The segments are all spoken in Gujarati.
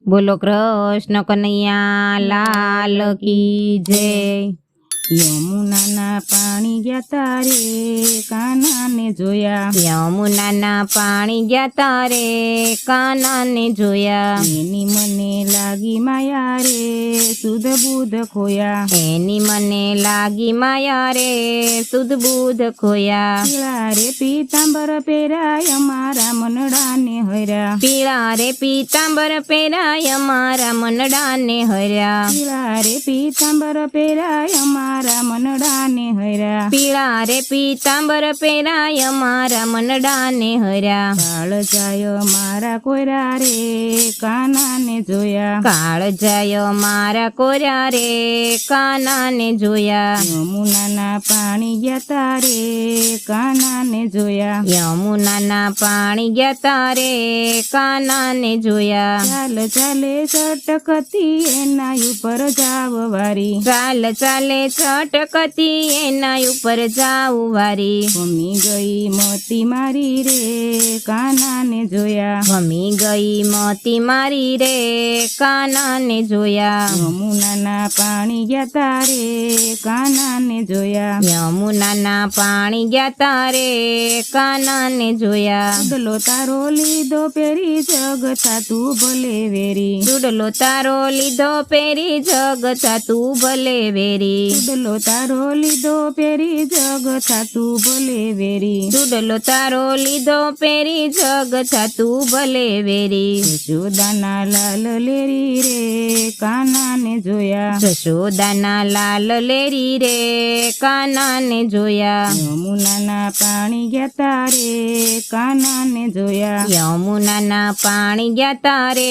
બોલો કૃષ્ણ કનૈયા લાલ કી જય। યમુનાના પાણી ગયા તારે કાનાને જોયા, યમુનાના પાણી ગયા તારે કાનાને જોયા। એની મને લાગી માયા રે સુધ બુધ ખોયા, એની મને લાગી માયા રે સુધ બુધ ખોયા। પીળા રે પીતાંબર પહેરાય મારા મનડાને હર્યા, પીળા રે પીતાંબર પહેરાય મારા મનડાને હર્યા। પીળા રે પીતાંબર પહેરાય મારા મનડાને હર્યા, પીળા રે પીતાંબર પહેરાય મારા મનડાને હર્યા। કાળ જાય મારા કોયરા રે કાનાને જોયા, કાળ જાય મારા કોર્યા રે કાનાને જોયા। યમુનાના પાણી ગયા તારે કાનાને જોયા, યમુનાના પાણી ગયા તારે કાનાને જોયા। ચાલ ચાલે ચટકતી એના ઉપર જાવ વારી, ચાલ ચાલે ચટકતી એના ઉપર જાઉં વારી। ભમી ગઈ મોતી મારી રે કાનાને જોયા, ભમી ગઈ મોતી મારી રે કાનાને જોયા। યમુનાના પાણી ગયા તારે કાનાને જોયા, યમુનાના પાણી ગયા તારે કાનાને જોયા। ઉડલો તારો લીધો પેરી જગ થાતું ભલે વેરી, ચૂડલો તારો લીધો પેરી જગ થાતું ભલે વેરી। ઉડલો તારો લીધો પેરી જગ થાતું ભલે વેરી, ચૂડલો તારો લીધો પેરી જગ થાતું ભલે વેરી। જશોદાના લાલ લેરી રે કાનાને જોયા, જશોદાના લાલ લેરી રે કાનાને જોયા। યમુનાના પાણી ગયા તારે કાનાને જોયા, યમુનાના પાણી ગયા તારે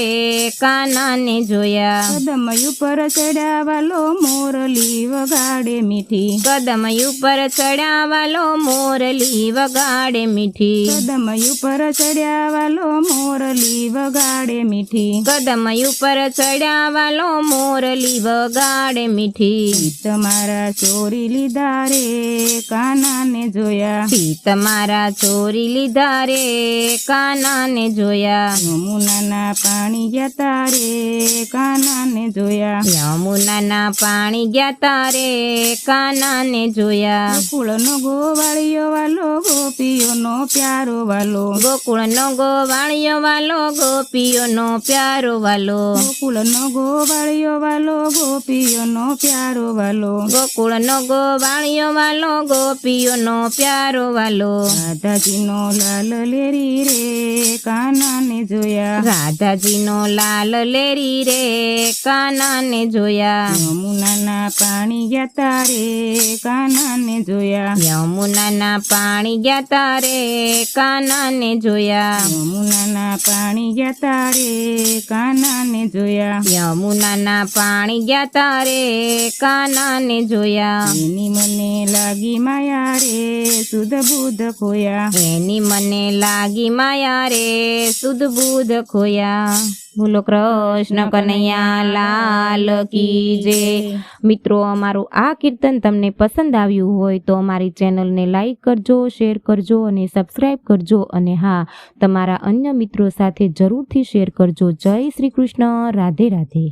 કાનાને જોયા। કદમ ઉપર ચડાવાલો મોરલી વગાડે મીઠી, કદમ ઉપર ચડાવાલો મોરલી વગાડે મીઠી, કદમ ઉપર ચડાવાલો મોરલી વગાડે મીઠી, કદમ ઉપર ચડાવાલો મોરલી વગાડે મીઠી। તમારા ચોરી લીધા રે કાનાને જોયા, તમારા ચોરી લીધા રે કાનાને જોયા। યમુનાના પાણી ગયા તારે કાનાને જોયા, યમુનાના પાણી ગયા તારે કાનાને જોયા। ગોકુળનો ગોવાળિયો વાલો ગોપીઓનો પ્યારો વાલો, ગોકુળનો ગોવાળિયો વાલો ગોપીઓનો પ્યારો વાલો, ગોકુળનો ગોવાળિયો વાલો ગોપીઓનો પ્યારો વાલો, ગોકુળનો ગોવાળિયો વાલો ગોપીઓનો પ્યારો વાલો। રાધાજીનો લાલ લેરી રે કાનાને જોયા, રાધાજીનો લાલ લેરી રે કાનાને જોયા। યમુનાના પાણી ગયા તારે કાનાને જોયા, યમુનાના પાણી ગયા તારે કાનાને જોયા। યમુનાના પાણી ગયા તારે કાનાને જોયા, યમુનાના પાણી ગયા તારે કાનાને જોયા। એની મને લાગી માયા રે સુધ બુધ ખોયા, એની મને લાગી માયા રે સુધ બુધ ખોયા। બોલો કૃષ્ણ કનૈયા લાલ કી જય। મિત્રો, અમારું આ કીર્તન તમને પસંદ આવ્યું હોય તો અમારી ચેનલને લાઈક કરજો, શેર કરજો અને સબસ્ક્રાઈબ કરજો, અને હા, તમારા અન્ય મિત્રો સાથે જરૂરથી શેર કરજો। જય શ્રી કૃષ્ણ, રાધે રાધે।